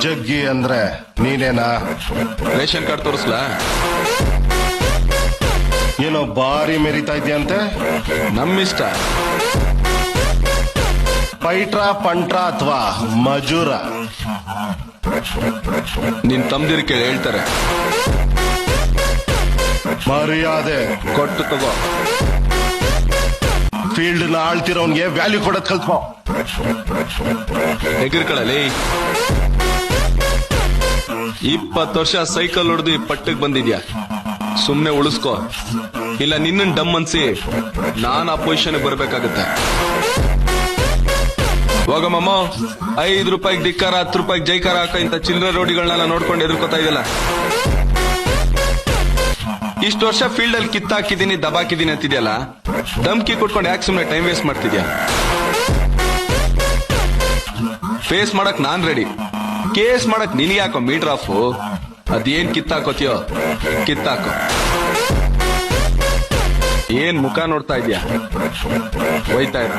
ಜಗ್ಗಿ ಅಂದ್ರೆ ನೀನೇನಾ? ರೇಷನ್ ಕಾರ್ಡ್ ತೋರಿಸ್ಲಾ? ಏನೋ ಬಾರಿ ಮೆರಿತಾ ಇದೆಯಂತೆ. ನಮ್ಮಿಷ್ಟ. ಪೈಟ್ರ ಪಂಟ್ರ ಅಥವಾ ಮಜೂರ? ನಿನ್ ತಮ್ದಿರ್ ಕೇಳಿ ಹೇಳ್ತಾರೆ. ಮರ್ಯಾದೆ ಕೊಟ್ಟು ತಗೋ. ಫೀಲ್ಡ್ ನ ಆಳ್ತಿರೋನ್ಗೆ ವ್ಯಾಲ್ಯೂ ಕೊಡೋದ್ ಕಲ್ತ್ಕೋ. ಎಗರ್ಕಳಲಿ 20 ವರ್ಷ ಸೈಕಲ್ ಹೊಡೆದು ಈ ಪಟ್ಟಕ್ಕೆ ಬಂದಿದ್ಯಾ. ಸುಮ್ನೆ ಉಳಿಸ್ಕೋ, ಇಲ್ಲ ನಿನ್ನ ಡಮ್ ಅನ್ಸಿ ನಾನ್ ಆ ಪೊಸಿಷನ್ ಬರ್ಬೇಕಾಗತ್ತೆ. ಹೋಗಮ್ಮ, 5 ರೂಪಾಯಿಗೆ ಧಿಕ್ಕಾರ, 10 ರೂಪಾಯಿಗೆ ಜೈಕಾರ ಹಾಕ ಇಂತ ಚಿಲ್ಲರೆ ರೋಡಿಗಳನ್ನೆಲ್ಲ ನೋಡ್ಕೊಂಡು ಎದುರ್ಕೋತಾ ಇದೆಯಲ್ಲ. ಇಷ್ಟು ವರ್ಷ ಫೀಲ್ಡ್ ಅಲ್ಲಿ ಕಿತ್ತಾಕಿದ್ದೀನಿ, ದಬಾಕಿದ್ದೀನಿ ಅಂತಿದ್ಯಲ್ಲ, ಧಮ್ಕಿ ಕೊಟ್ಕೊಂಡು ಯಾಕೆ ಸುಮ್ನೆ ಟೈಮ್ ವೇಸ್ಟ್ ಮಾಡ್ತಿದ್ಯಾ? ಫೇಸ್ ಮಾಡಕ್ ನಾನ್ ರೆಡಿ, ಕೇಸ್ ಮಾಡಕ್ ನಿನ್ಗೆ ಯಾಕೋ ಮೀಟರ್ ಆಫ್. ಅದೇನ್ ಕಿತ್ತಾಕೋತಿಯೋ ಕಿತ್ತಾಕೋ. ಏನ್ ಮುಖ ನೋಡ್ತಾ ಇದ್ಯಾ? ಹೋಯ್ತಾ ಇರ.